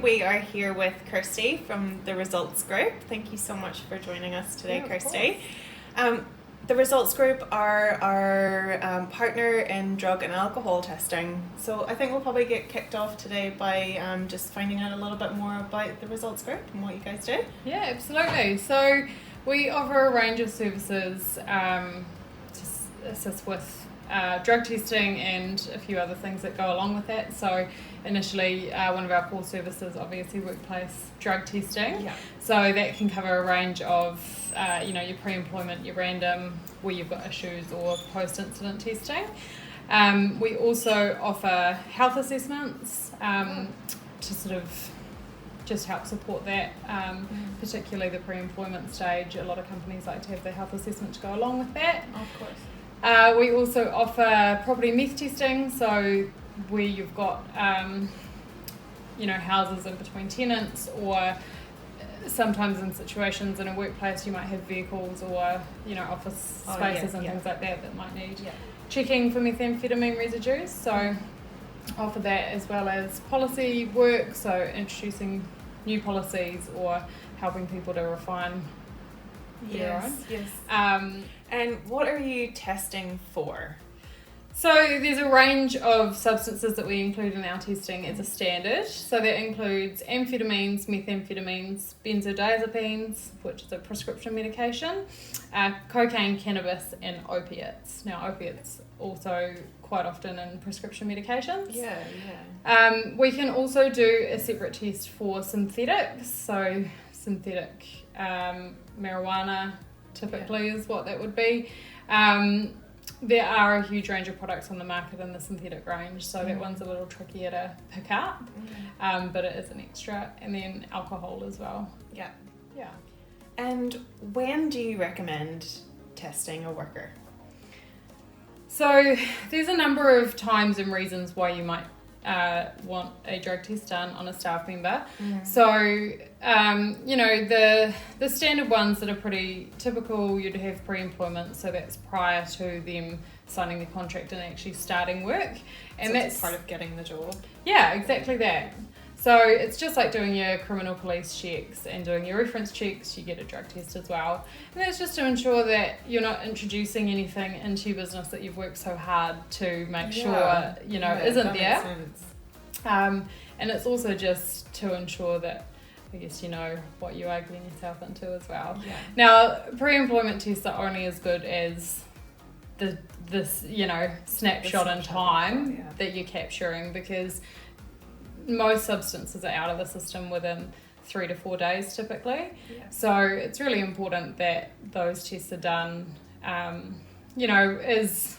we are here with Kirsty from the Results Group. Thank you so much for joining us today, Kirsty. The Results Group are our partner in drug and alcohol testing. So I think we'll probably get kicked off today by just finding out a little bit more about the Results Group and what you guys do. Yeah, absolutely. So we offer a range of services to assist with drug testing and a few other things that go along with that. So initially, one of our core services, obviously workplace drug testing. Yeah. So that can cover a range of, your pre-employment, your random, where you've got issues, or post-incident testing. We also offer health assessments to sort of just help support that, particularly the pre-employment stage. A lot of companies like to have their health assessment to go along with that. Of course. We also offer property meth testing, so where you've got, houses in between tenants, or sometimes in situations in a workplace you might have vehicles or, office spaces and things like that might need checking for methamphetamine residues. So offer that, as well as policy work, so introducing new policies or helping people to refine their own. Yes. And what are you testing for? So there's a range of substances that we include in our testing as a standard. So that includes amphetamines, methamphetamines, benzodiazepines, which is a prescription medication, cocaine, cannabis, and opiates. Now, opiates also quite often in prescription medications. We can also do a separate test for synthetics. So synthetic marijuana typically is what that would be. There are a huge range of products on the market in the synthetic range, so that one's a little trickier to pick up, but it is an extra. And then alcohol as well. Yeah. And when do you recommend testing a worker? So there's a number of times and reasons why you might want a drug test done on a staff member. So, the standard ones that are pretty typical, you'd have pre-employment, so that's prior to them signing the contract and actually starting work. And so that's part of getting the job. Yeah, exactly that. So it's just like doing your criminal police checks and doing your reference checks, you get a drug test as well. And that's just to ensure that you're not introducing anything into your business that you've worked so hard to make sure, isn't there. Makes sense. And it's also just to ensure that, I guess, you know what you are getting yourself into as well. Yeah. Now, pre-employment tests are only as good as this snapshot in time that you're capturing, because most substances are out of the system within 3 to 4 days typically. So it's really important that those tests are done as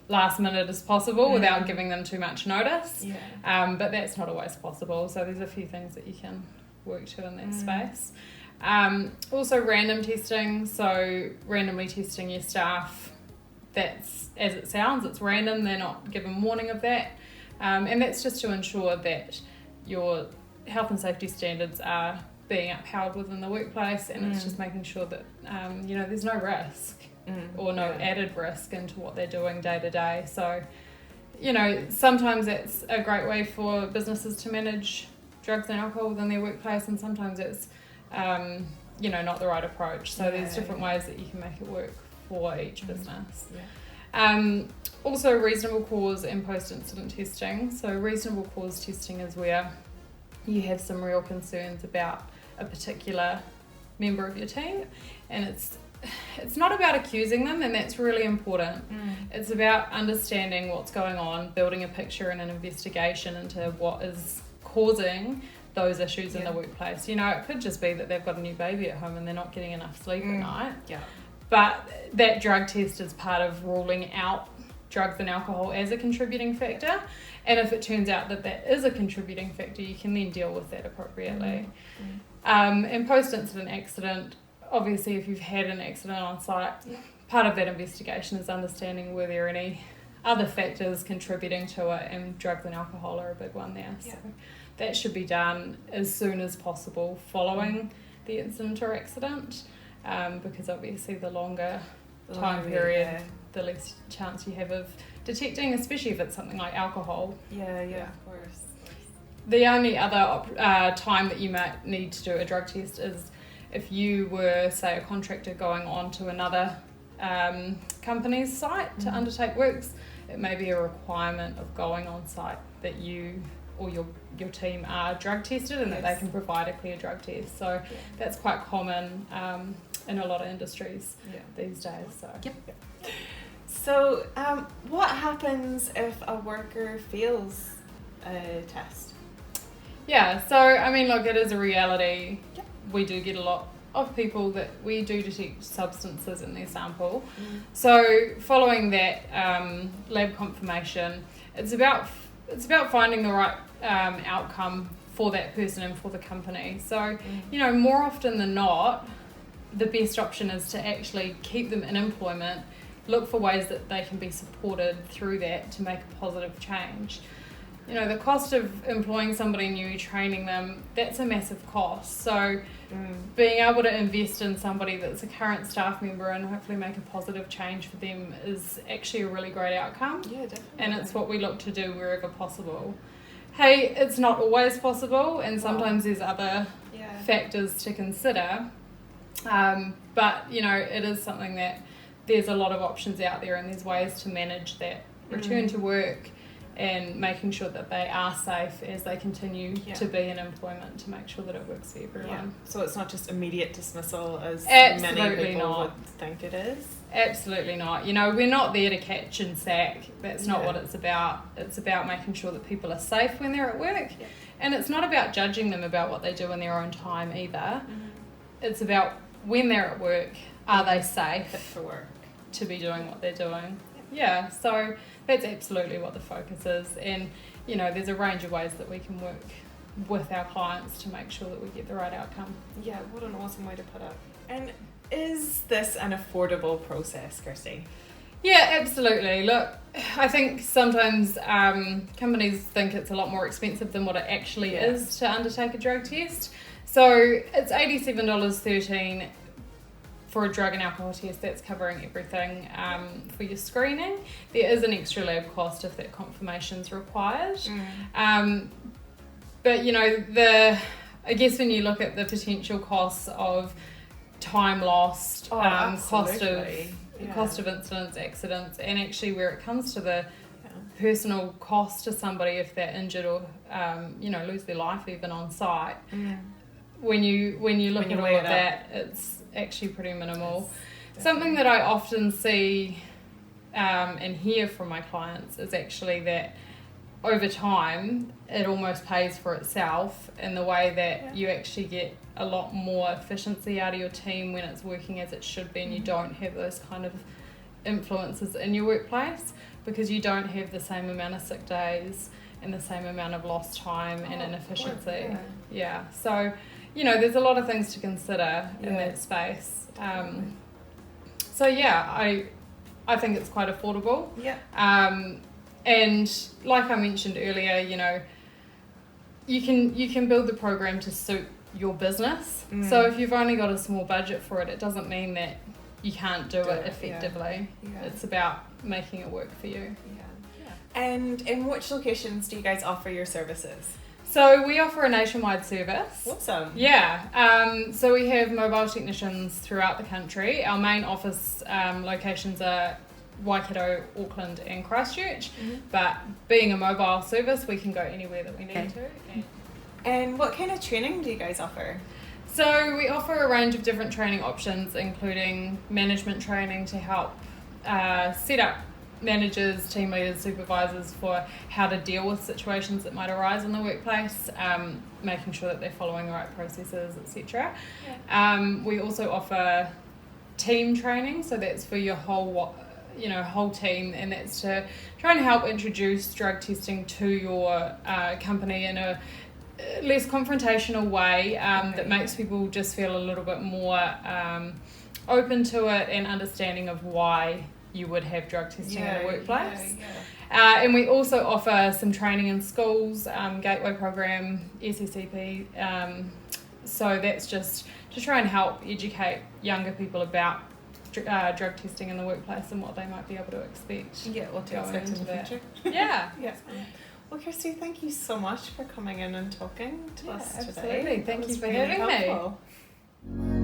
last minute as possible without giving them too much notice. But that's not always possible, so there's a few things that you can work to in that space. Also random testing, so randomly testing your staff. That's, as it sounds, it's random, they're not given warning of that. And that's just to ensure that your health and safety standards are being upheld within the workplace, and it's just making sure that there's no risk or no added risk into what they're doing day to day. So, sometimes it's a great way for businesses to manage drugs and alcohol within their workplace, and sometimes it's not the right approach. So there's different ways that you can make it work for each business. Also reasonable cause and post-incident testing. So reasonable cause testing is where you have some real concerns about a particular member of your team, and it's not about accusing them, and that's really important. It's about understanding what's going on, building a picture and an investigation into what is causing those issues in the workplace. It could just be that they've got a new baby at home and they're not getting enough sleep at night. But that drug test is part of ruling out drugs and alcohol as a contributing factor. And if it turns out that that is a contributing factor, you can then deal with that appropriately. And post-incident accident, obviously if you've had an accident on site, part of that investigation is understanding were there any other factors contributing to it, and drugs and alcohol are a big one there. So that should be done as soon as possible following the incident or accident, because obviously the longer time period, the less chance you have of detecting, especially if it's something like alcohol. Of course. The only other time that you might need to do a drug test is if you were, say, a contractor going on to another company's site to undertake works. It may be a requirement of going on site that you or your team are drug tested and that they can provide a clear drug test. So that's quite common in a lot of industries these days. So. Yep. So what happens if a worker fails a test? Yeah, so I mean, look, it is a reality. Yep. We do get a lot of people that we do detect substances in their sample. So following that lab confirmation, it's about finding the right outcome for that person and for the company. So, you know, more often than not, the best option is to actually keep them in employment, look for ways that they can be supported through that to make a positive change. You know, the cost of employing somebody new, training them, that's a massive cost. So being able to invest in somebody that's a current staff member and hopefully make a positive change for them is actually a really great outcome. Yeah, definitely. And it's what we look to do wherever possible. Hey, it's not always possible, and sometimes there's other factors to consider. But, you know, it is something that there's a lot of options out there, and there's ways to manage that return to work and making sure that they are safe as they continue to be in employment to make sure that it works for everyone. Yeah. So it's not just immediate dismissal as Absolutely many people not. would think it is? Absolutely not. You know, we're not there to catch and sack. That's not what it's about. It's about making sure that people are safe when they're at work. Yeah. And it's not about judging them about what they do in their own time either. It's about when they're at work, are they safe fit for work to be doing what they're doing? Yeah, so that's absolutely what the focus is. And, you know, there's a range of ways that we can work with our clients to make sure that we get the right outcome. Yeah, what an awesome way to put it. And is this an affordable process, Kirsty? Yeah, absolutely. Look, I think sometimes companies think it's a lot more expensive than what it actually is to undertake a drug test. So it's $87.13 for a drug and alcohol test. That's covering everything for your screening. There is an extra lab cost if that confirmation's required. But you know, I guess when you look at the potential costs of time lost, cost of incidents, accidents, and actually where it comes to the personal cost to somebody if they're injured or lose their life even on site. When you look at all of that, it's actually pretty minimal. Something that I often see and hear from my clients is actually that over time it almost pays for itself in the way that you actually get a lot more efficiency out of your team when it's working as it should be, and you don't have those kind of influences in your workplace because you don't have the same amount of sick days and the same amount of lost time and inefficiency. So you know, there's a lot of things to consider in that space. I think it's quite affordable. And like I mentioned earlier, you know, you can build the program to suit your business. So if you've only got a small budget for it, it doesn't mean that you can't do it effectively. It's about making it work for you. And in which locations do you guys offer your services? So we offer a nationwide service. Awesome. Yeah. So we have mobile technicians throughout the country. Our main office locations are Waikato, Auckland and Christchurch. But being a mobile service, we can go anywhere that we need to. And what kind of training do you guys offer? So we offer a range of different training options, including management training to help set up managers, team leaders, supervisors for how to deal with situations that might arise in the workplace, making sure that they're following the right processes, etc. We also offer team training, so that's for your whole team, and that's to try and help introduce drug testing to your company in a less confrontational way that makes people just feel a little bit more open to it and understanding of why you would have drug testing in the workplace. And we also offer some training in schools, Gateway program, SSCP. So that's just to try and help educate younger people about drug testing in the workplace and what they might be able to expect. What to expect in the future. Well, Kirsty, thank you so much for coming in and talking to us today. Absolutely. Thank you for having me.